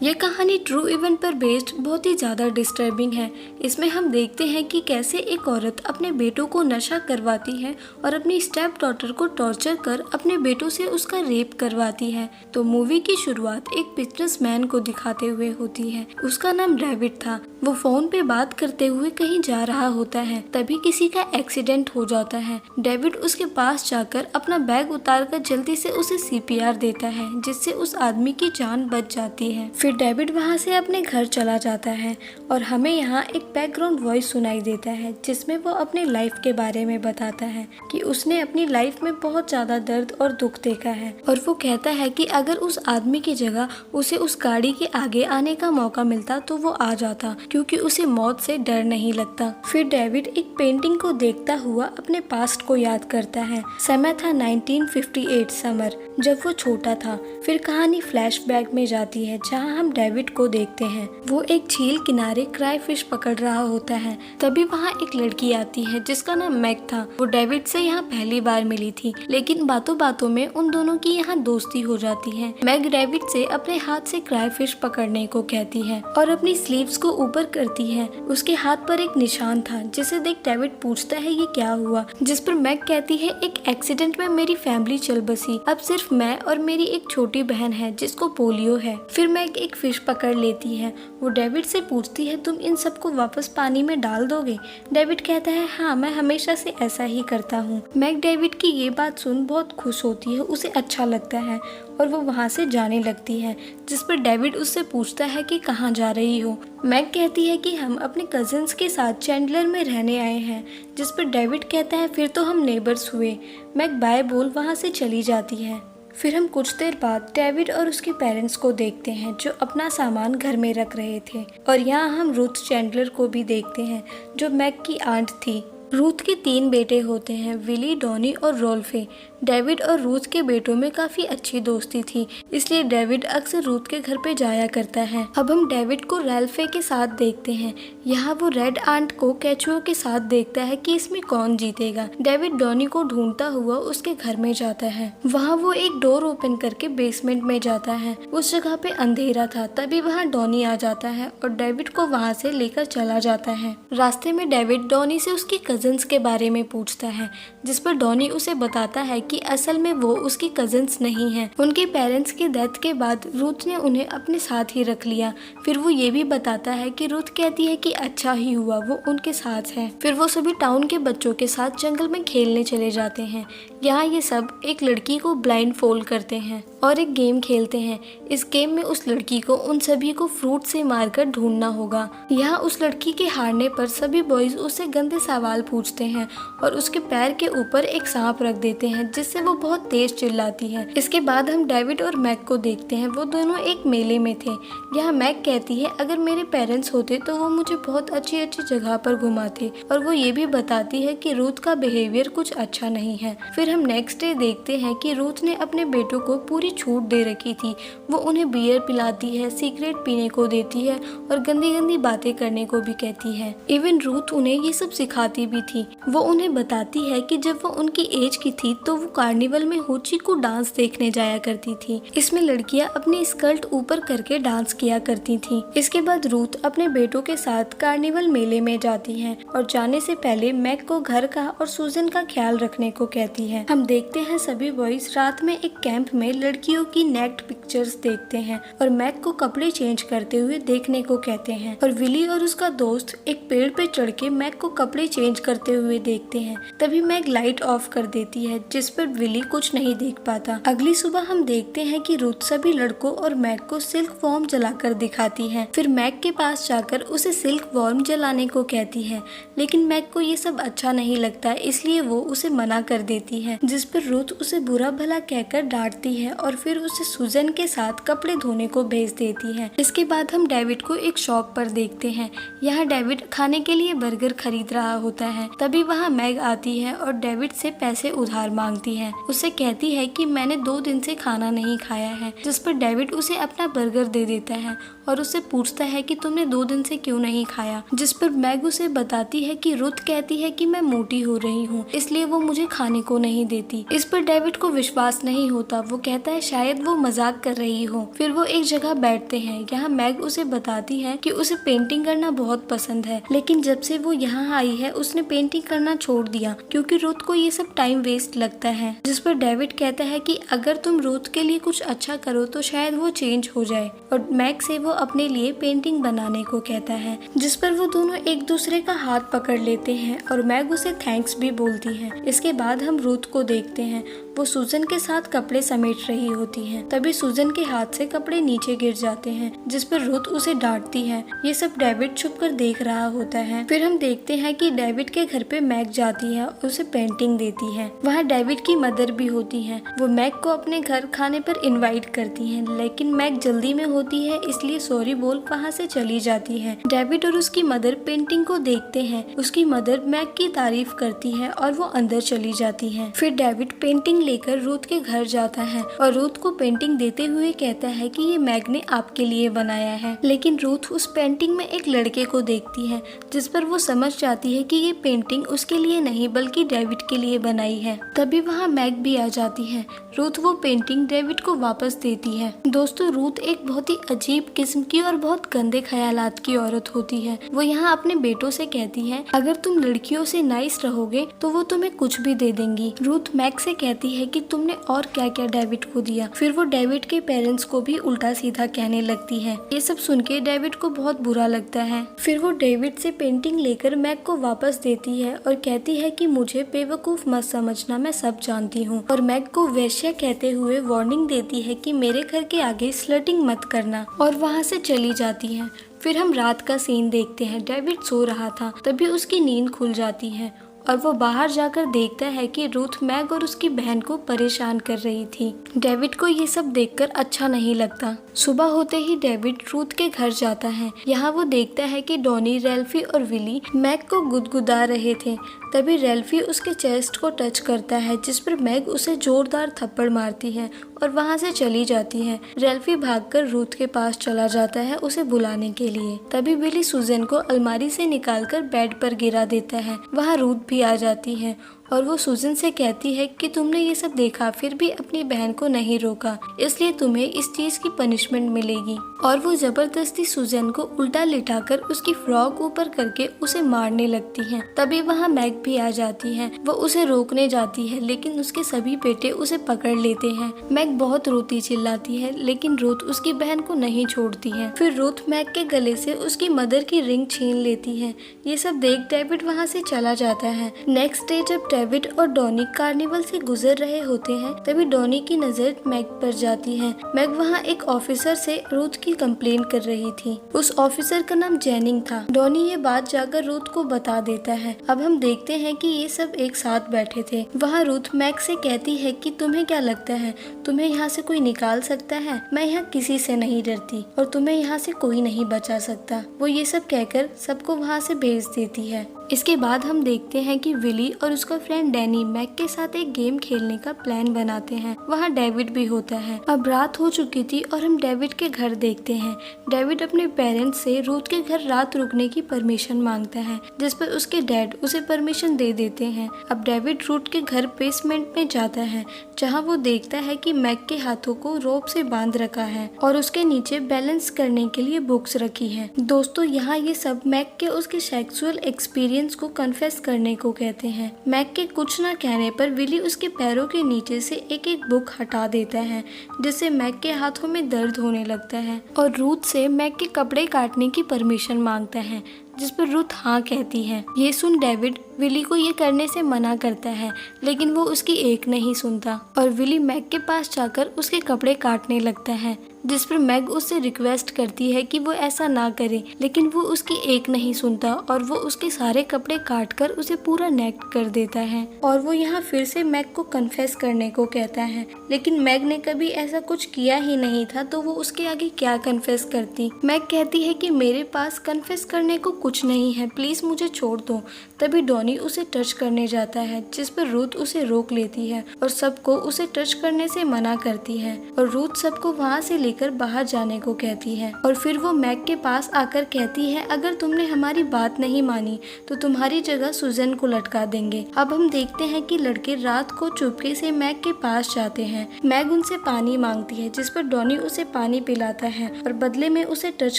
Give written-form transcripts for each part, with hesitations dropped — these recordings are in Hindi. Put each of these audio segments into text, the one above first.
यह कहानी ट्रू इवेंट पर बेस्ड बहुत ही ज़्यादा डिस्टर्बिंग है। इसमें हम देखते हैं कि कैसे एक औरत अपने बेटों को नशा करवाती है और अपनी स्टेप डॉटर को टॉर्चर कर अपने बेटों से उसका रेप करवाती है। तो मूवी की शुरुआत एक बिजनेसमैन को दिखाते हुए होती है। उसका नाम डेविड था। वो फोन पे बात करते हुए कहीं जा रहा होता है, तभी किसी का एक्सीडेंट हो जाता है। डेविड उसके पास जाकर अपना बैग उतारकर जल्दी से उसे CPR देता है, जिससे उस आदमी की जान बच जाती है। फिर डेविड वहाँ से अपने घर चला जाता है और हमें यहाँ एक बैकग्राउंड वॉइस सुनाई देता है, जिसमें वो अपने लाइफ के बारे में बताता है कि उसने अपनी लाइफ में बहुत ज्यादा दर्द और दुख देखा है। और वो कहता है कि अगर उस आदमी की जगह उसे उस गाड़ी के आगे आने का मौका मिलता तो वो आ जाता, क्योंकि उसे मौत से डर नहीं लगता। फिर डेविड एक पेंटिंग को देखता हुआ अपने पास्ट को याद करता है। समय था 1958 समर, जब वो छोटा था। फिर कहानी फ्लैशबैक में जाती है, जहाँ हम डेविड को देखते हैं। वो एक झील किनारे क्राई फिश पकड़ रहा होता है। तभी वहाँ एक लड़की आती है जिसका नाम मैग था। वो डेविड से यहाँ पहली बार मिली थी, लेकिन बातों बातों में उन दोनों की यहाँ दोस्ती हो जाती है। मैग डेविड से अपने हाथ से क्राई फिश पकड़ने को कहती है और अपनी स्लीव्स को ऊपर करती है। उसके हाथ पर एक निशान था, जिसे देख डेविड पूछता है ये क्या हुआ, जिस पर मैग कहती है एक एक्सीडेंट में मेरी फैमिली चल बसी। अब सिर्फ मैं और मेरी एक छोटी बहन है जिसको पोलियो है। फिर मैग एक फिश पकड़ लेती है। वो डेविड से पूछती है तुम इन सबको वापस पानी में डाल दोगे? डेविड कहता है हाँ, मैं हमेशा से ऐसा ही करता हूँ। मैग डेविड की ये बात सुन बहुत खुश होती है, उसे अच्छा लगता है और वो वहाँ से जाने लगती है, जिस पर डेविड उससे पूछता है कि कहाँ जा रही हो। मैग कहती है कि हम अपने कजिन्स के साथ चैंडलर में रहने आए हैं, जिस पर डेविड कहता है फिर तो हम नेबर्स हुए। मैग बाय बोल वहाँ से चली जाती है। फिर हम कुछ देर बाद डेविड और उसके पेरेंट्स को देखते हैं, जो अपना सामान घर में रख रहे थे। और यहाँ हम रूथ चैंडलर को भी देखते हैं, जो मैग की आंट थी। रूथ के 3 बेटे होते हैं, विली, डॉनी और रोल्फे। डेविड और रूथ के बेटों में काफी अच्छी दोस्ती थी, इसलिए डेविड अक्सर रूथ के घर पे जाया करता है। अब हम डेविड को रैल्फे के साथ देखते हैं। यहाँ वो रेड आंट को केचुओं के साथ देखता है कि इसमें कौन जीतेगा। डेविड डॉनी को ढूंढता हुआ उसके घर में जाता है। वहाँ वो एक डोर ओपन करके बेसमेंट में जाता है। उस जगह पे अंधेरा था, तभी वहाँ डॉनी आ जाता है और डेविड को वहाँ से लेकर चला जाता है। रास्ते में डेविड डॉनी से उसकी कजिन्स के बारे में पूछता है, जिस पर डॉनी उसे बताता है कि असल में वो उसकी कजिन्स नहीं हैं। उनके पेरेंट्स की डेथ के बाद रूथ ने उन्हें अपने साथ ही रख लिया। फिर वो ये भी बताता है कि रूथ कहती है कि अच्छा ही हुआ वो उनके साथ है। फिर वो सभी टाउन के बच्चों के साथ जंगल में खेलने चले जाते हैं। यहाँ ये सब एक लड़की को ब्लाइंड फोल्ड करते हैं और एक गेम खेलते हैं। इस गेम में उस लड़की को उन सभी को फ्रूट से मारकर ढूंढना होगा। यहाँ उस लड़की के हारने पर सभी बॉयज उससे गंदे सवाल पूछते हैं और उसके पैर के ऊपर एक सांप रख देते हैं, जिससे वो बहुत तेज चिल्लाती है। इसके बाद हम डेविड और मैग को देखते हैं। वो दोनों एक मेले में थे। यहाँ मैग कहती है अगर मेरे पेरेंट्स होते तो वो मुझे बहुत अच्छी अच्छी जगह पर घुमाते, और वो ये भी बताती है कि रूथ का बिहेवियर कुछ अच्छा नहीं है। फिर हम नेक्स्ट डे देखते हैं कि रूथ ने अपने बेटों को पूरी छूट दे रखी थी। वो उन्हें बियर पिलाती है, सिगरेट पीने को देती है और गंदी गंदी बातें करने को भी कहती है। इवन रूथ उन्हें ये सब सिखाती भी थी। वो उन्हें बताती है कि जब वो उनकी एज की थी तो वो कार्निवल में होची को डांस देखने जाया करती थी। इसमें लड़कियां अपनी स्कर्ट ऊपर करके डांस किया करती थी। इसके बाद रूथ अपने बेटों के साथ कार्निवल मेले में जाती है और जाने से पहले मैग को घर का और सूजन का ख्याल रखने को कहती है। हम देखते हैं सभी बॉयज रात में एक कैंप में लड़कियों की नेक्ड पिक्चर्स देखते हैं और मैग को कपड़े चेंज करते हुए देखने को कहते हैं। और विली और उसका दोस्त एक पेड़ पे चढ़ के मैग को कपड़े चेंज करते हुए देखते हैं। तभी मैग लाइट ऑफ कर देती है, जिस पर विली कुछ नहीं देख पाता। अगली सुबह हम देखते हैं कि रूथ सभी लड़कों और मैग को सिल्क वॉर्म जलाकर दिखाती है। फिर मैग के पास जाकर उसे सिल्क वॉर्म जलाने को कहती है, लेकिन मैग को ये सब अच्छा नहीं लगता, इसलिए वो उसे मना कर देती है, जिस पर रूथ उसे बुरा भला कहकर डांटती है और फिर उसे सूजन के साथ कपड़े धोने को भेज देती है। इसके बाद हम डेविड को एक शॉप पर देखते हैं। यहाँ डेविड खाने के लिए बर्गर खरीद रहा होता है। तभी वहाँ मैग आती है और डेविड से पैसे उधार मांगती है। उससे कहती है कि मैंने 2 दिन से खाना नहीं खाया है, जिस पर डेविड उसे अपना बर्गर दे देता है और उससे पूछता है कि तुमने 2 दिन से क्यों नहीं खाया, जिस पर मैग उसे बताती है कि रुथ कहती है कि मैं मोटी हो रही हूँ, इसलिए वो मुझे खाने को नहीं देती। इस पर डेविड को विश्वास नहीं होता। वो कहता है शायद वो मजाक कर रही हो। फिर वो एक जगह बैठते हैं। यहाँ मैग उसे बताती है कि उसे पेंटिंग करना बहुत पसंद है, लेकिन जब से वो यहाँ आई है उसने पेंटिंग करना छोड़ दिया क्योंकि रुथ को ये सब टाइम वेस्ट लगता है। जिस पर डेविड कहता है कि अगर तुम रुथ के लिए कुछ अच्छा करो तो शायद वो चेंज हो जाए, और मैग से वो अपने लिए पेंटिंग बनाने को कहता है, जिस पर वो दोनों एक दूसरे का हाथ पकड़ लेते हैं और मैग उसे थैंक्स भी बोलती है। इसके बाद हम रुथ को देखते हैं। वो सूजन के साथ कपड़े समेट रही होती है। तभी सूजन के हाथ से कपड़े नीचे गिर जाते हैं, जिस पर रुथ उसे डांटती है। ये सब डेविड छुपकर देख रहा होता है। फिर हम देखते हैं कि डेविड के घर पे मैग जाती है और उसे पेंटिंग देती है। वहाँ डेविड की मदर भी होती है। वो मैग को अपने घर खाने पर इनवाइट करती है, लेकिन मैग जल्दी में होती है इसलिए सॉरी बोल वहाँ से चली जाती है। डेविड और उसकी मदर पेंटिंग को देखते हैं। उसकी मदर मैग की तारीफ करती है और वो अंदर चली जाती है। फिर डेविड पेंटिंग लेकर रूथ के घर जाता है और रूथ को पेंटिंग देते हुए कहता है कि ये मैग ने आपके लिए बनाया है। लेकिन रूथ उस पेंटिंग में एक लड़के को देखती है, जिस पर वो समझ जाती है कि ये पेंटिंग उसके लिए नहीं बल्कि डेविड के लिए बनाई है। तभी वहाँ मैग भी आ जाती है। रूथ वो पेंटिंग डेविड को वापस देती है। दोस्तों, रूथ एक बहुत ही अजीब किस्म की और बहुत गंदे ख्यालात की औरत होती है। वो यहाँ अपने बेटों से कहती है अगर तुम लड़कियों से नाइस रहोगे तो वो तुम्हें कुछ भी दे देंगी। रूथ मैग से कहती है कि तुमने और क्या क्या डेविड को दिया। फिर वो डेविड के पेरेंट्स को भी उल्टा सीधा कहने लगती है। ये सब सुन के डेविड को बहुत बुरा लगता है। फिर वो डेविड से पेंटिंग लेकर मैग को वापस देती है और कहती है कि मुझे बेवकूफ मत समझना, मैं सब जानती हूँ, और मैग को वैश्या कहते हुए वार्निंग देती है कि मेरे घर के आगे स्लटिंग मत करना, और वहाँ से चली जाती है। फिर हम रात का सीन देखते हैं। डेविड सो रहा था, तभी उसकी नींद खुल जाती है और वो बाहर जाकर देखता है कि रूथ मैग और उसकी बहन को परेशान कर रही थी। डेविड को ये सब देखकर अच्छा नहीं लगता। सुबह होते ही डेविड रूथ के घर जाता है। यहाँ वो देखता है कि डॉनी, रेल्फी और विली मैग को गुदगुदा रहे थे। तभी रेल्फी उसके चेस्ट को टच करता है, जिस पर मैग उसे जोरदार थप्पड़ मारती है और वहाँ से चली जाती है। रेल्फी भागकर रूथ के पास चला जाता है उसे बुलाने के लिए। तभी विली सूजन को अलमारी से निकालकर बेड पर गिरा देता है। वहाँ रूथ भी आ जाती है और वो सूजन से कहती है कि तुमने ये सब देखा फिर भी अपनी बहन को नहीं रोका, इसलिए तुम्हें इस चीज की पनिशमेंट मिलेगी। और वो जबरदस्ती सूजन को उल्टा लिटाकर उसकी फ्रॉक ऊपर करके उसे मारने लगती है। तभी वहाँ मैग भी आ जाती है। वो उसे रोकने जाती है, लेकिन उसके सभी बेटे उसे पकड़ लेते हैं। मैग बहुत रोती चिल्लाती है, लेकिन रूथ उसकी बहन को नहीं छोड़ती है। फिर रूथ मैग के गले से उसकी मदर की रिंग छीन लेती है। ये सब देख डेविड वहाँ से चला जाता है। नेक्स्ट डे जब डेविड और डॉनी कार्निवल से गुजर रहे होते हैं, तभी डॉनी की नजर मैग पर जाती है। मैग वहाँ एक ऑफिसर से रूथ की कंप्लेन कर रही थी। उस ऑफिसर का नाम जेनिंग था। डॉनी ये बात जाकर रूथ को बता देता है। अब हम देखते हैं कि ये सब एक साथ बैठे थे। वहाँ रूथ मैग से कहती है कि तुम्हें क्या लगता है, तुम्हें यहाँ से कोई निकाल सकता है? मैं यहाँ किसी से नहीं डरती और तुम्हें यहाँ से कोई नहीं बचा सकता। वो ये सब कहकर सबको वहाँ से भेज देती है। इसके बाद हम देखते हैं कि विली और उसका फ्रेंड डैनी मैग के साथ एक गेम खेलने का प्लान बनाते हैं। वहाँ डेविड भी होता है। अब रात हो चुकी थी और हम डेविड के घर देखते हैं। डेविड अपने पेरेंट्स से रूथ के घर रात रुकने की परमिशन मांगता है, जिस पर उसके डैड उसे परमिशन दे देते हैं। अब डेविड रूथ के घर बेसमेंट में जाता है, जहाँ वो देखता है कि मैग के हाथों को रोप से बांध रखा है और उसके नीचे बैलेंस करने के लिए बुक्स रखी है। दोस्तों, यहाँ ये सब मैग के उसके सेक्सुअल एक्सपीरियंस को कन्फेस करने को कहते हैं। मैग के कुछ न कहने पर विली उसके पैरों के नीचे से एक एक बुक हटा देता है, जिससे मैग के हाथों में दर्द होने लगता है और रूथ से मैग के कपड़े काटने की परमिशन मांगता है, जिस पर रूथ हाँ कहती है। ये सुन डेविड विली को ये करने से मना करता है, लेकिन वो उसकी एक नहीं सुनता और विली मैग के पास जाकर उसके कपड़े काटने लगता है, जिस पर मैग उससे रिक्वेस्ट करती है कि वो ऐसा ना करे, लेकिन वो उसकी एक नहीं सुनता और वो उसके सारे कपड़े काटकर उसे पूरा नेक्ड कर देता है। और वो यहाँ फिर से मैग को कन्फेस करने को कहता है, लेकिन मैग ने कभी ऐसा कुछ किया ही नहीं था, तो वो उसके आगे क्या कन्फेस करती। मैग कहती है कि मेरे पास कन्फेस करने को कुछ नहीं है, प्लीज मुझे छोड़ दो। तभी डॉनी उसे टच करने जाता है, जिस पर रूथ उसे रोक लेती है और सबको उसे टच करने से मना करती है और रूथ सबको वहाँ से लेकर बाहर जाने को कहती है। और फिर वो मैग के पास आकर कहती है, अगर तुमने हमारी बात नहीं मानी तो तुम्हारी जगह सुजन को लटका देंगे। अब हम देखते हैं कि लड़के रात को चुपके से मैग के पास जाते हैं। मैग उनसे पानी मांगती है, जिस पर डॉनी उसे पानी पिलाता है और बदले में उसे टच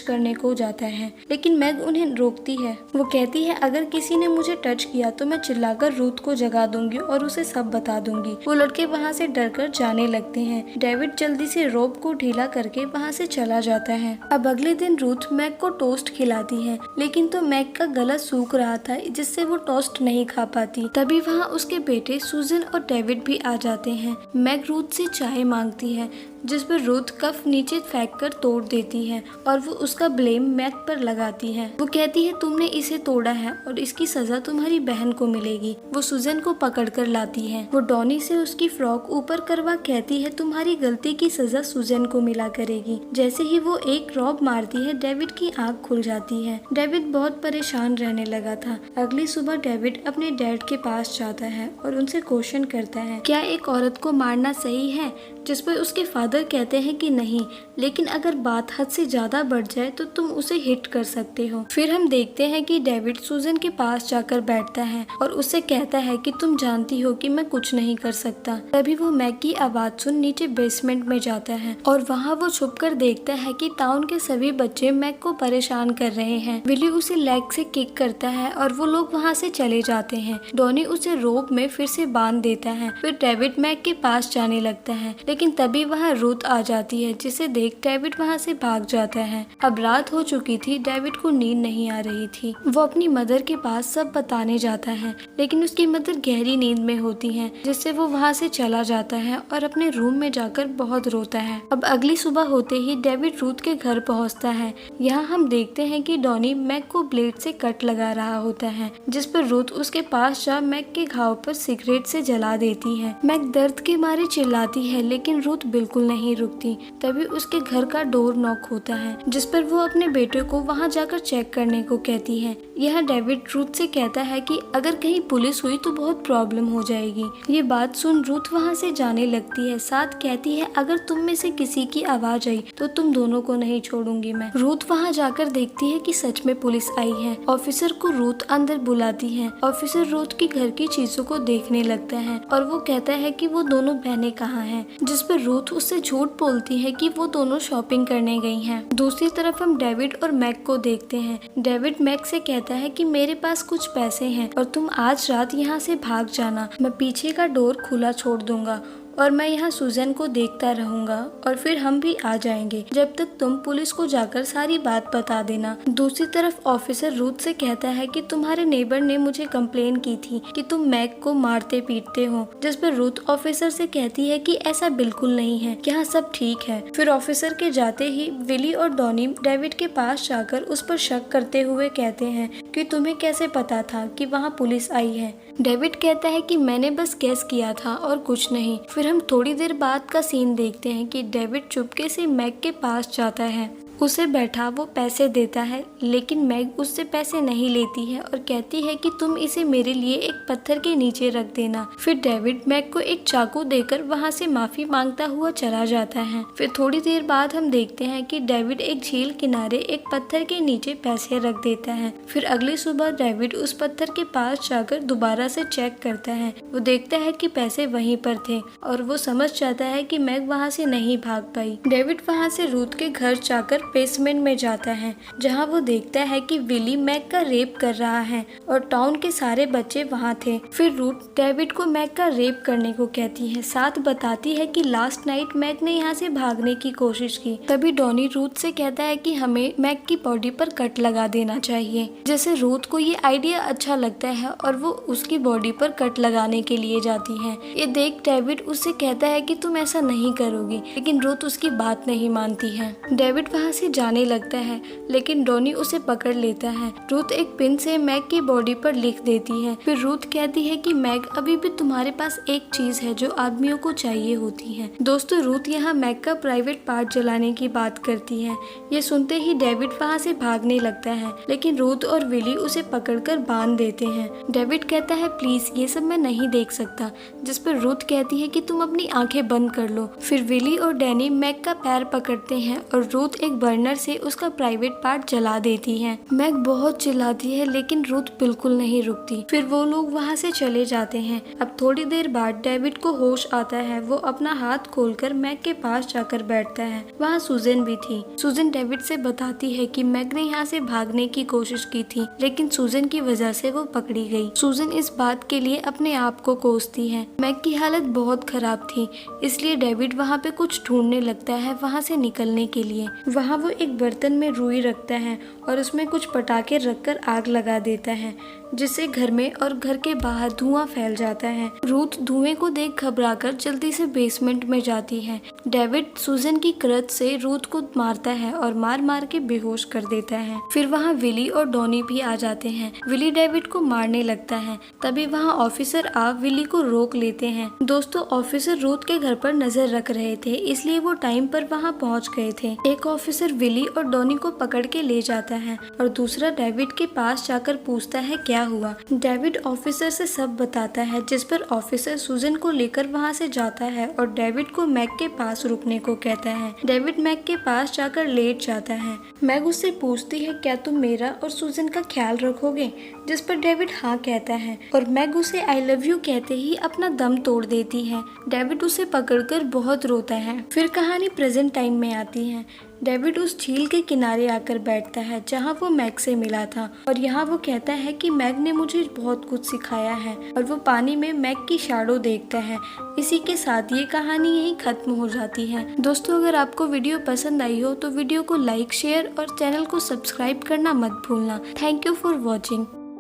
करने को जाता है, लेकिन मैग उन्हें रोकती है। वो कहती है, अगर किसी ने मुझे टच किया तो मैं चिल्लाकर रूथ को जगा दूंगी और उसे सब बता दूंगी। वो लड़के वहाँ से डरकर जाने लगते हैं। डेविड जल्दी से रोप को ढीला करके वहाँ से चला जाता है। अब अगले दिन रूथ मैग को टोस्ट खिलाती है, लेकिन तो मैग का गला सूख रहा था, जिससे वो टोस्ट नहीं खा पाती। तभी वहाँ उसके बेटे सुजन और डेविड भी आ जाते हैं। मैग रूथ से चाय मांगती है, जिस पर रूथ कप नीचे फेंककर तोड़ देती है और वो उसका ब्लेम मैग पर लगाती है। वो कहती है, तुमने इसे तोड़ा है और इसकी सजा तुम्हारी बहन को मिलेगी। वो सुजन को पकड़कर लाती है। वो डॉनी से उसकी फ्रॉक ऊपर करवा कहती है, तुम्हारी गलती की सजा सुजन को मिला करेगी। जैसे ही वो एक रॉब मारती है, डेविड की आंख खुल जाती है। डेविड बहुत परेशान रहने लगा था। अगली सुबह डेविड अपने डैड के पास जाता है और उनसे क्वेश्चन करता है, क्या एक औरत को मारना सही है? जिस पर उसके फादर कहते हैं कि नहीं, लेकिन अगर बात हद से ज्यादा बढ़ जाए तो तुम उसे हिट कर सकते हो। फिर हम देखते हैं कि डेविड सुजन के पास जाकर बैठता है और उससे कहता है कि तुम जानती हो कि मैं कुछ नहीं कर सकता। तभी वो मैग की आवाज सुन नीचे बेसमेंट में जाता है और वहाँ वो छुपकर देखता है कि टाउन के सभी बच्चे मैग को परेशान कर रहे हैं। विली उसे लेग से किक करता है और वो लोग वहाँ से चले जाते हैं। डॉनी उसे रोप में फिर से बांध देता है। फिर डेविड मैग के पास जाने लगता है, लेकिन तभी वहाँ रूथ आ जाती है, जिसे देख डेविड वहाँ से भाग जाता है। अब रात हो चुकी थी। डेविड को नींद नहीं आ रही थी। वो अपनी मदर के पास सब बताने जाता है, लेकिन उसकी मदर गहरी नींद में होती है, जिससे वो वहाँ से चला जाता है और अपने रूम में जाकर बहुत रोता है। अब अगली सुबह होते ही डेविड रूथ के घर पहुँचता है। यहाँ हम देखते हैं कि डॉनी मैग को ब्लेड से कट लगा रहा होता है, जिस पर रूथ उसके पास जा मैग के घाव पर सिगरेट से जला देती है। मैग दर्द के मारे चिल्लाती है, लेकिन रूथ बिल्कुल नहीं रुकती। तभी उसके घर का डोर नॉक होता है, जिस पर वो अपने बेटे को वहां जाकर चेक करने को कहती है। यह डेविड रूथ से कहता है कि अगर कहीं पुलिस हुई तो बहुत प्रॉब्लम हो जाएगी। ये बात सुन रूथ वहां से जाने लगती है। साथ कहती है, अगर तुम में से किसी की आवाज आई तो तुम दोनों को नहीं छोड़ूंगी मैं। रूथ वहां जाकर देखती है कि सच में पुलिस आई है। ऑफिसर को रूथ अंदर बुलाती है। ऑफिसर रूथ की घर की चीजों को देखने लगता है और वो कहता है कि वो दोनों बहनें कहाँ हैं, जिस पर रूथ उससे झूठ बोलती है कि वो दोनों शॉपिंग करने गई हैं। दूसरी तरफ हम डेविड और मैग को देखते हैं। डेविड मैग से कहता है कि मेरे पास कुछ पैसे हैं और तुम आज रात यहाँ से भाग जाना। मैं पीछे का डोर खुला छोड़ दूंगा और मैं यहाँ सुजन को देखता रहूंगा और फिर हम भी आ जाएंगे। जब तक तुम पुलिस को जाकर सारी बात बता देना। दूसरी तरफ ऑफिसर रूथ से कहता है कि तुम्हारे नेबर ने मुझे कंप्लेन की थी कि तुम मैग को मारते पीटते हो, जिस पर रूथ ऑफिसर से कहती है कि ऐसा बिल्कुल नहीं है, यहाँ सब ठीक है। फिर ऑफिसर के जाते ही विली और डॉनी डेविड के पास जाकर उस पर शक करते हुए कहते हैं कि तुम्हें कैसे पता था कि वहाँ पुलिस आई है। डेविड कहता है कि मैंने बस गेस किया था और कुछ नहीं। फिर हम थोड़ी देर बाद का सीन देखते हैं कि डेविड चुपके से मैग के पास जाता है। उसे बैठा वो पैसे देता है, लेकिन मैग उससे पैसे नहीं लेती है और कहती है कि तुम इसे मेरे लिए एक पत्थर के नीचे रख देना। फिर डेविड मैग को एक चाकू देकर वहाँ से माफी मांगता हुआ चला जाता है। फिर थोड़ी देर बाद हम देखते हैं कि डेविड एक झील किनारे एक पत्थर के नीचे पैसे रख देता है। फिर अगली सुबह डेविड उस पत्थर के पास जाकर दोबारा से चेक करता है। वो देखता है कि पैसे वहीं पर थे और वो समझ जाता है कि मैग वहाँ से नहीं भाग पाई। डेविड वहाँ से रूथ के घर जाकर बेसमेंट में जाता है, जहां वो देखता है कि विली मैग का रेप कर रहा है और टाउन के सारे बच्चे वहां थे। फिर रूथ डेविड को मैग का रेप करने को कहती है। साथ बताती है कि लास्ट नाइट मैग ने यहाँ से भागने की कोशिश की। तभी डॉनी रूथ से कहता है कि हमें मैग की बॉडी पर कट लगा देना चाहिए। जैसे रूथ को ये आइडिया अच्छा लगता है और वो उसकी बॉडी पर कट लगाने के लिए जाती है। ये देख डेविड उससे कहता है कि तुम ऐसा नहीं करोगी, लेकिन रूथ उसकी बात नहीं मानती है। डेविड वहाँ से जाने लगता है, लेकिन डॉनी उसे पकड़ लेता है। रूथ एक पिन से मैग की बॉडी पर लिख देती है। फिर रूथ कहती है कि मैग, अभी भी तुम्हारे पास एक चीज है जो आदमियों को चाहिए होती है। दोस्तों, रूथ यहाँ मैग का प्राइवेट पार्ट जलाने की बात करती है। ये सुनते ही डेविड वहाँ से भागने लगता है, लेकिन रूथ और विली उसे पकड़कर बांध देते हैं। डेविड कहता है, प्लीज ये सब मैं नहीं देख सकता, जिस पर रूथ कहती है कि तुम अपनी आंखें बंद कर लो। फिर विली और डैनी मैग का पैर पकड़ते हैं और रूथ एक बर्नर से उसका प्राइवेट पार्ट जला देती है। मैग बहुत चिल्लाती है, लेकिन रूथ बिल्कुल नहीं रुकती। फिर वो लोग वहाँ से चले जाते हैं। अब थोड़ी देर बाद डेविड को होश आता है। वो अपना हाथ खोलकर मैग के पास जाकर बैठता है। वहाँ सूजन भी थी। सूजन डेविड से बताती है कि मैग ने यहाँ से भागने की कोशिश की थी, लेकिन सूजन की वजह से वो पकड़ी गई। सूजन इस बात के लिए अपने आप को कोसती है। मैग की हालत बहुत खराब थी, इसलिए डेविड वहाँ पे कुछ ढूंढने लगता है वहाँ से निकलने के लिए। वहाँ वो एक बर्तन में रुई रखता है और उसमें कुछ पटाखे रखकर आग लगा देता है, जिससे घर में और घर के बाहर धुआं फैल जाता है। रूथ धुएं को देख घबराकर जल्दी से बेसमेंट में जाती है। डेविड सूजन की क्रोध से रूथ को मारता है और मार मार के बेहोश कर देता है। फिर वहाँ विली और डॉनी भी आ जाते हैं। विली डेविड को मारने लगता है। तभी वहाँ ऑफिसर आ विली को रोक लेते हैं। दोस्तों, ऑफिसर रूथ के घर पर नजर रख रहे थे, इसलिए वो टाइम पर वहाँ पहुँच गए थे। एक ऑफिसर विली और डॉनी को पकड़ के ले जाता है और दूसरा डेविड के पास जाकर पूछता है क्या हुआ। डेविड ऑफिसर से सब बताता है, जिस पर ऑफिसर सूजन को लेकर वहाँ से जाता है और डेविड को मैग के पास रुकने को कहता है। डेविड मैग के पास जाकर लेट जाता है। मैग उससे पूछती है, क्या तुम मेरा और सूजन का ख्याल रखोगे, जिस पर डेविड हाँ कहता है और मैग उसे आई लव यू कहते ही अपना दम तोड़ देती है। डेविड उसे पकड़कर बहुत रोता है। फिर कहानी प्रेजेंट टाइम में आती है। डेविड उस झील के किनारे आकर बैठता है जहाँ वो मैग से मिला था और यहाँ वो कहता है कि मैग ने मुझे बहुत कुछ सिखाया है, और वो पानी में मैग की शैडो देखता है। इसी के साथ ये कहानी यहीं खत्म हो जाती है। दोस्तों, अगर आपको वीडियो पसंद आई हो तो वीडियो को लाइक, शेयर और चैनल को सब्सक्राइब करना मत भूलना। Thank you for watching.